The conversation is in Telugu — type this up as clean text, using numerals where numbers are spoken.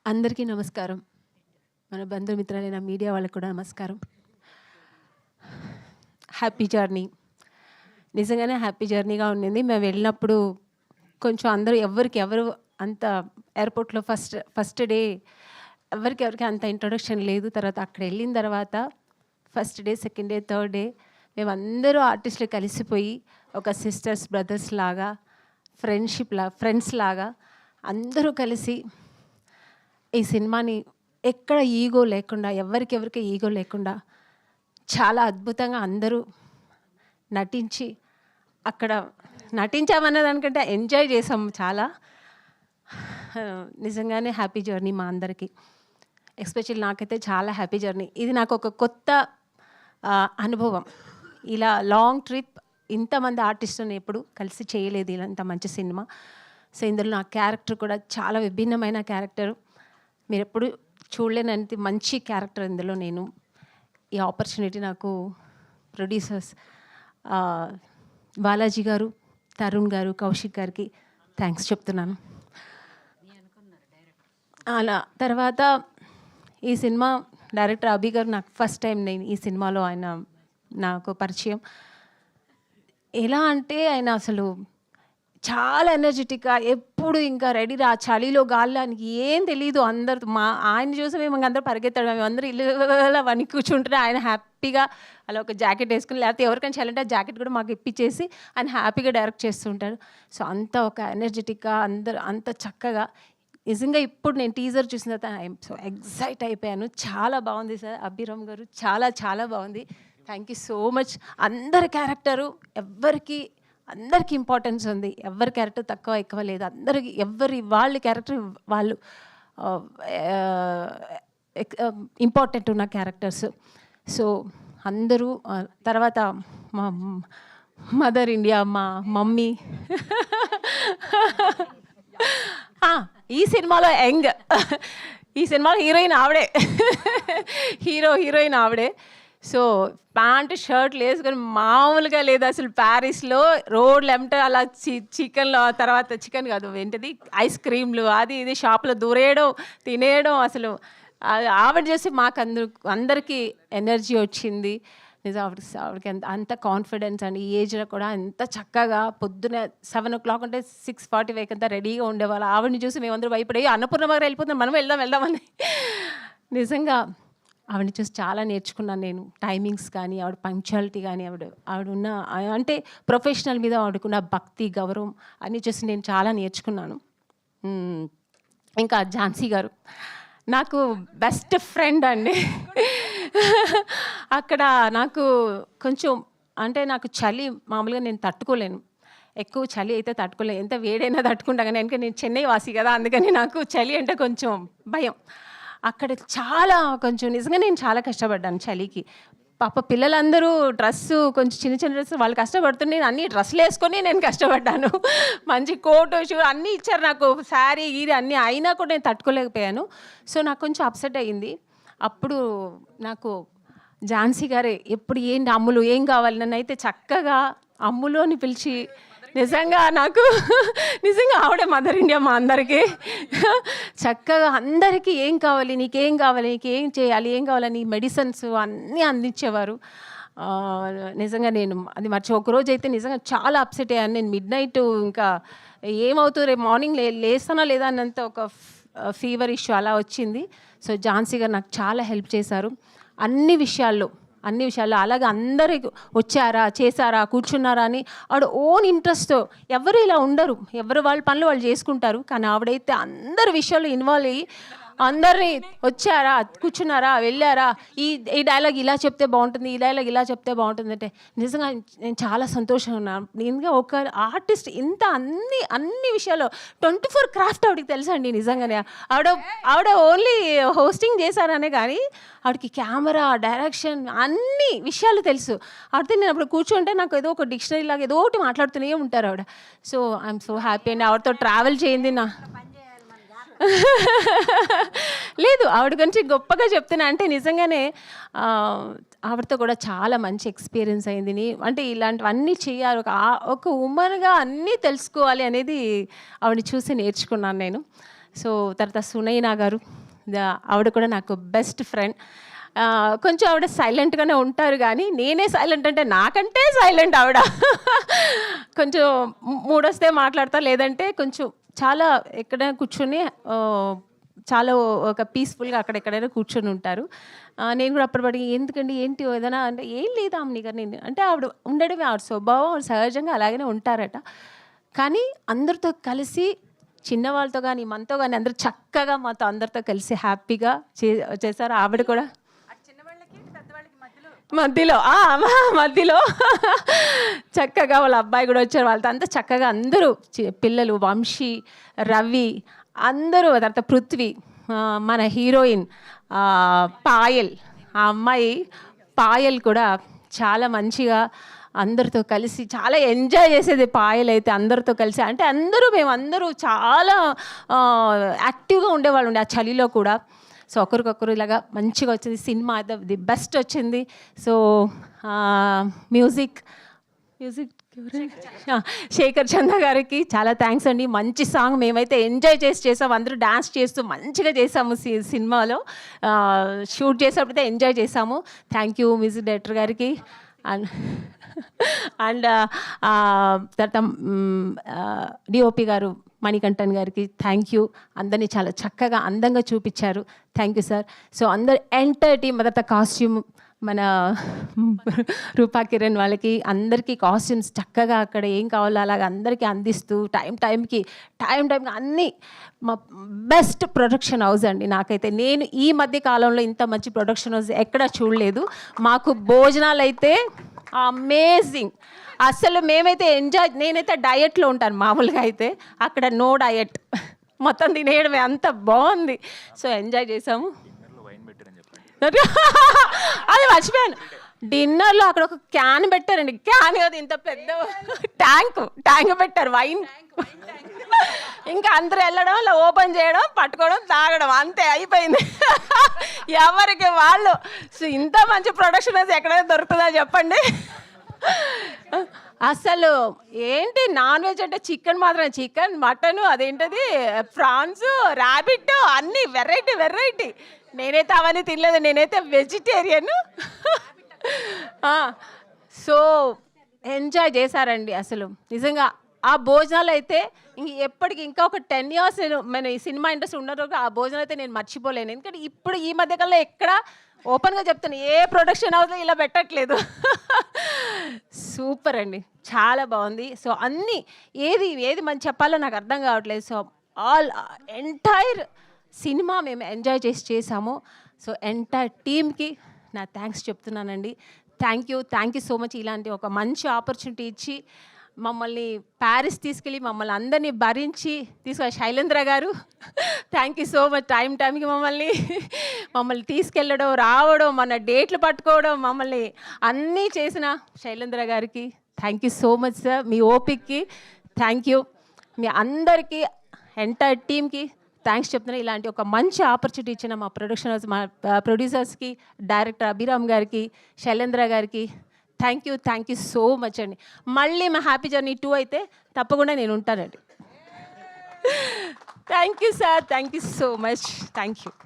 అందరికీ నమస్కారం. మన బంధుమిత్రులైన మీడియా వాళ్ళకి కూడా నమస్కారం. Happy journey. నిజంగానే హ్యాపీ జర్నీగా ఉండింది. మేము వెళ్ళినప్పుడు కొంచెం అందరూ ఎవరు అంత ఎయిర్‌పోర్ట్‌లో ఫస్ట్ డే ఎవరికెవరికి అంత ఇంట్రొడక్షన్ లేదు. తర్వాత అక్కడ వెళ్ళిన తర్వాత first day, second day, third day మేమందరూ ఆర్టిస్టులు కలిసిపోయి ఒక సిస్టర్స్, బ్రదర్స్ లాగా ఫ్రెండ్స్ లాగా అందరూ కలిసి ఈ సినిమాని ఎక్కడ ఈగో లేకుండా, ఎవరికెవరికి ఈగో లేకుండా చాలా అద్భుతంగా అందరూ నటించి, అక్కడ నటించామనే దానికంటే ఎంజాయ్ చేసాం చాలా. నిజంగానే హ్యాపీ జర్నీ మా అందరికీ. ఎస్పెషల్లీ నాకైతే చాలా హ్యాపీ జర్నీ. ఇది నాకు ఒక కొత్త అనుభవం. ఇలా లాంగ్ ట్రిప్ ఇంతమంది ఆర్టిస్టులను ఎప్పుడు కలిసి చేయలేదు ఇలాంత మంచి సినిమా. సో ఇందులో నా క్యారెక్టర్ కూడా చాలా విభిన్నమైన క్యారెక్టరు. మీరు ఎప్పుడు చూడలేనంత మంచి క్యారెక్టర్ ఇందులో నేను. ఈ ఆపర్చునిటీ నాకు ప్రొడ్యూసర్స్ బాలాజీ గారు, తరుణ్ గారు, కౌశిక్ గారికి థ్యాంక్స్ చెప్తున్నాను. అలా తర్వాత ఈ సినిమా డైరెక్టర్ అభి గారు నాకు ఫస్ట్ టైం నేను ఈ సినిమాలో ఆయన నాకు పరిచయం. ఎలా అంటే ఆయన అసలు చాలా ఎనర్జెటిక్గా ఎప్పుడు ఇంకా రెడీ చలిలో గాలికి ఏం తెలీదు. అందరు ఆయన చూసి మేము అందరూ పరిగెత్తాడు. మేము అందరూ ఇల్లు వణి కూర్చుంటే ఆయన హ్యాపీగా అలా ఒక జాకెట్ వేసుకుని, లేకపోతే ఎవరికైనా చేయాలంటే ఆ జాకెట్ కూడా మాకు ఇప్పించేసి ఆయన హ్యాపీగా డైరెక్ట్ చేస్తుంటాడు. సో అంత ఒక ఎనర్జెటిక్గా అందరూ అంత చక్కగా. నిజంగా ఇప్పుడు నేను టీజర్ చూసిన తర్వాత ఐఎమ్ సో ఎక్సైట్ అయిపోయాను. చాలా బాగుంది సార్ అభిరామ్ గారు, చాలా చాలా బాగుంది. Thank you so much. అందరి క్యారెక్టరు అందరికీ ఇంపార్టెన్స్ ఉంది. ఎవరి క్యారెక్టర్ తక్కువ ఎక్కువ లేదు. అందరికి వాళ్ళ క్యారెక్టర్ వాళ్ళు ఇంపార్టెంట్ ఉన్న క్యారెక్టర్స్. సో అందరూ తర్వాత మా మదర్ ఇండియా, మా మమ్మీ ఈ సినిమాలో ఈ సినిమాలో హీరోయిన్ ఆవిడే, హీరోయిన్ ఆవిడే. సో ప్యాంటు షర్ట్లు వేసుకొని మామూలుగా లేదు అసలు. ప్యారిస్లో రోడ్లు ఎంట అలా చికెన్లో, తర్వాత చికెన్ కాదు ఏంటిది ఐస్ క్రీమ్లు అది ఇది షాప్లో దూరేయడం, తినేయడం. అసలు ఆవిడ చేసి మాకు అందరికీ ఎనర్జీ వచ్చింది. నిజం ఆవిడకి అంత కాన్ఫిడెన్స్ అండి. ఈ ఏజ్లో కూడా ఎంత చక్కగా పొద్దున 7 o'clock అంటే 6:45 అంతా రెడీగా ఉండేవాళ్ళు. ఆవిడని చూసి మేమందరూ భయపడి అన్నపూర్ణ గారు వెళ్ళిపోతున్నాం, మనం వెళ్దామని. నిజంగా ఆవిడని చూసి చాలా నేర్చుకున్నాను నేను. టైమింగ్స్ కానీ, ఆవిడ పంక్చువాలిటీ కానీ, ఆవిడ ఉన్న అంటే ప్రొఫెషనల్ మీద ఆవిడకున్న భక్తి, గౌరవం అన్నీ చూసి నేను చాలా నేర్చుకున్నాను. ఇంకా ఝాన్సీ గారు నాకు బెస్ట్ ఫ్రెండ్ అండి. అక్కడ నాకు కొంచెం అంటే నాకు చలి మామూలుగా నేను తట్టుకోలేను. ఎక్కువ చలి అయితే తట్టుకోలేను. ఎంత వేడైనా తట్టుకుంటా కానీ ఎందుకంటే నేను చెన్నై వాసి కదా, అందుకని నాకు చలి అంటే కొంచెం భయం. అక్కడ కొంచెం నిజంగా నేను చాలా కష్టపడ్డాను చలికి. పాప పిల్లలందరూ డ్రెస్సు కొంచెం చిన్న డ్రెస్సు వాళ్ళు కష్టపడుతుంటే నేను అన్ని డ్రెస్సులు వేసుకొని నేను కష్టపడ్డాను. మంచి కోటు, షూ అన్నీ ఇచ్చారు నాకు, శారీ గీరి అన్నీ. అయినా కూడా నేను తట్టుకోలేకపోయాను. సో నాకు కొంచెం అప్సెట్ అయ్యింది. అప్పుడు నాకు ఝాన్సీ గారే ఎప్పుడు ఏంటి అమ్ములు ఏం కావాలి నన్ను అయితే చక్కగా అమ్ములు అని పిలిచి, నిజంగా ఆవిడే మదర్ ఇండియా మా అందరికీ. చక్కగా అందరికీ ఏం కావాలి, నీకేం కావాలి, నీకేం చేయాలి, ఏం కావాలని మెడిసిన్స్ అన్నీ అందించేవారు. నిజంగా నేను అది ఒకరోజు అయితే నిజంగా చాలా అప్సెట్ అయ్యాను. నేను మిడ్నైట్ ఇంకా ఏమవుతుంది రేపు మార్నింగ్ లేస్తానా లేదా అన్నంత ఒక ఫీవర్ ఇష్యూ అలా వచ్చింది. సో ఝాన్సీ గారు నాకు చాలా హెల్ప్ చేశారు అన్ని విషయాల్లో. అలాగే అందరికి వచ్చారా, చేశారా, కూర్చున్నారా అని ఆవిడ ఓన్ ఇంట్రెస్ట్తో. ఎవరు ఇలా ఉండరు, ఎవరు వాళ్ళ పనులు వాళ్ళు చేసుకుంటారు. కానీ ఆవిడైతే అందరి విషయాల్లో ఇన్వాల్వ్ అయ్యి అందరినీ వచ్చారా, కూర్చున్నారా, వెళ్ళారా, ఈ డైలాగ్ ఇలా చెప్తే బాగుంటుంది, ఈ డైలాగ్ ఇలా చెప్తే బాగుంటుంది అంటే నిజంగా నేను చాలా సంతోషంగా ఉన్నాను. నేను ఒక ఆర్టిస్ట్ ఇంత అన్ని విషయాల్లో 24 క్రాఫ్ట్ ఆవిడకి తెలుసండి. నిజంగానే ఆవిడ ఓన్లీ హోస్టింగ్ చేశారనే కానీ ఆవిడకి కెమెరా, డైరెక్షన్ అన్ని విషయాలు తెలుసు. ఆవిడతో నేను అప్పుడు కూర్చుంటే నాకు ఏదో ఒక డిక్షనరీ లాగా ఏదో ఒకటి మాట్లాడుతూనే ఉంటారు ఆవిడ. సో ఐఎమ్ సో హ్యాపీ అండి ఆవిడతో ట్రావెల్ చేయింది. లేదు ఆవిడ గురించి గొప్పగా చెప్తున్నా అంటే నిజంగానే ఆవిడతో కూడా చాలా మంచి ఎక్స్పీరియన్స్ అయింది. అంటే ఇలాంటివన్నీ చేయాలి, ఒక ఉమెన్‌గా అన్నీ తెలుసుకోవాలి అనేది ఆవిడని చూసి నేర్చుకున్నాను నేను. సో తర్వాత సునైనా గారు, ఆవిడ కూడా నాకు బెస్ట్ ఫ్రెండ్. కొంచెం ఆవిడ సైలెంట్‌గానే ఉంటారు గానీ, నేనే సైలెంట్ అంటే నాకంటే సైలెంట్ ఆవిడ. కొంచెం మూడొస్తే మాట్లాడతా, లేదంటే కొంచెం చాలా ఎక్కడైనా కూర్చొని చాలా ఒక పీస్‌ఫుల్‌గా అక్కడెక్కడైనా కూర్చొని ఉంటారు. నేను కూడా అప్పటికి ఎందుకండి ఏంటి ఏదైనా అంటే, ఏం లేదా అమ్మ గారు నేను అంటే ఆవిడ ఉండడమే, ఆవిడ స్వభావం సహజంగా అలాగనే ఉంటారట. కానీ అందరితో కలిసి చిన్నవాళ్ళతో కానీ మనతో కానీ అందరూ చక్కగా మాతో అందరితో కలిసి హ్యాపీగా చేశారు. ఆవిడ కూడా మధ్యలో మధ్యలో చక్కగా వాళ్ళ అబ్బాయి కూడా వచ్చారు. వాళ్ళతో అంతా చక్కగా అందరూ పిల్లలు వంశీ, రవి అందరూ, తర్వాత పృథ్వీ, మన హీరోయిన్ పాయల్, ఆ అమ్మాయి పాయల్ కూడా చాలా మంచిగా అందరితో కలిసి చాలా ఎంజాయ్ చేసేది పాయల్ అయితే అందరితో కలిసి. అంటే మేమందరూ చాలా యాక్టివ్గా ఉండేవాళ్ళు ఉండే ఆ చలిలో కూడా. సో ఒకరికొకరు ఇలాగా మంచిగా వచ్చింది సినిమా, ది బెస్ట్ వచ్చింది. సో మ్యూజిక్ శేఖర్ చంద్ర గారికి చాలా థ్యాంక్స్ అండి. మంచి సాంగ్ మేమైతే ఎంజాయ్ చేసాము, అందరూ డాన్స్ చేస్తూ మంచిగా చేసాము. సినిమాలో షూట్ చేసేటప్పుడైతే ఎంజాయ్ చేసాము. థ్యాంక్ యూ మ్యూజిక్ డైరెక్టర్ గారికి. అండ్ తర్వాత డిఓపి గారు మణికంఠన్ గారికి థ్యాంక్ యూ. అందరినీ చాలా చక్కగా అందంగా చూపించారు. Thank you sir. సో అందరు ఎంటైర్ టీమ్, తర్వాత కాస్ట్యూమ్ మన రూపా కిరణ్ వాళ్ళకి అందరికీ కాస్ట్యూమ్స్ చక్కగా అక్కడ ఏం కావాలో అలాగ అందరికీ అందిస్తూ టైంకి అన్నీ మా బెస్ట్ ప్రొడక్షన్ హౌస్ అండి. నాకైతే నేను ఈ మధ్య కాలంలో ఇంత మంచి ప్రొడక్షన్ హౌస్ ఎక్కడా చూడలేదు. మాకు భోజనాలు అయితే అమేజింగ్. అసలు మేమైతే నేనైతే డయట్లో ఉంటాను మామూలుగా, అయితే అక్కడ నో డయట్, మొత్తం తినేయడమే, అంత బాగుంది. సో ఎంజాయ్ చేసాము. అది మర్చిపోయాను, డిన్నర్లో అక్కడ ఒక క్యాన్ పెట్టారండి. క్యాన్ కదా, ఇంత పెద్ద ట్యాంక్ పెట్టారు, వైన్. ఇంకా అందరూ వెళ్ళడం, ఇలా ఓపెన్ చేయడం, పట్టుకోవడం, తాగడం, అంతే అయిపోయింది. ఎవరికి వాళ్ళు. సో ఇంత మంచి ప్రొడక్షన్ అయితే ఎక్కడైనా దొరుకుతుందా చెప్పండి. అసలు ఏంటి నాన్ వెజ్ అంటే చికెన్ మాత్రం, చికెన్, మటను, అదేంటది ఫ్రాన్స్, ర్యాబిట్, అన్నీ వెరైటీ. నేనైతే అవన్నీ తినలేదు, నేనైతే వెజిటేరియన్. సో ఎంజాయ్ చేశారండి అసలు నిజంగా. ఆ భోజనాలు అయితే ఎప్పటికి ఇంకా ఒక 10 years మన ఈ సినిమా ఇండస్ట్రీ ఉన్న రోజు ఆ భోజనాలు అయితే నేను మర్చిపోలేను. ఎందుకంటే ఇప్పుడు ఈ మధ్యకాలంలో ఎక్కడ ఓపెన్గా చెప్తాను, ఏ ప్రొడక్షన్ హౌస్లో ఇలా పెట్టట్లేదు. సూపర్ అండి, చాలా బాగుంది. సో అన్నీ ఏది మనం చెప్పాలో నాకు అర్థం కావట్లేదు. సో ఎంటైర్ సినిమా మేము ఎంజాయ్ చేసాము. సో ఎంటైర్ టీమ్కి నా థ్యాంక్స్ చెప్తున్నానండి. Thank you so much. ఇలాంటి ఒక మంచి ఆపర్చునిటీ ఇచ్చి మమ్మల్ని ప్యారిస్ తీసుకెళ్ళి మమ్మల్ని అందరినీ భరించి శైలేంద్ర గారు థ్యాంక్ యూ సో మచ్. టైంకి మమ్మల్ని తీసుకెళ్ళడం, రావడం, మన డేట్లు పట్టుకోవడం, మమ్మల్ని అన్నీ చేసిన శైలేంద్ర గారికి thank you so much sir. మీ ఓపిక్కి థ్యాంక్ యూ. మీ అందరికీ ఎంటైర్ టీమ్కి థ్యాంక్స్ చెప్తున్నాను. ఇలాంటి ఒక మంచి ఆపర్చునిటీ ఇచ్చిన మా ప్రొడక్షన్ హౌస్, మా ప్రొడ్యూసర్స్కి, డైరెక్టర్ అభిరామ్ గారికి, శైలేంద్ర గారికి థ్యాంక్ యూ సో మచ్ అండి. మళ్ళీ మా హ్యాపీ జర్నీ 2 అయితే తప్పకుండా నేను ఉంటానండి. Thank you sir, thank you so much. Thank you.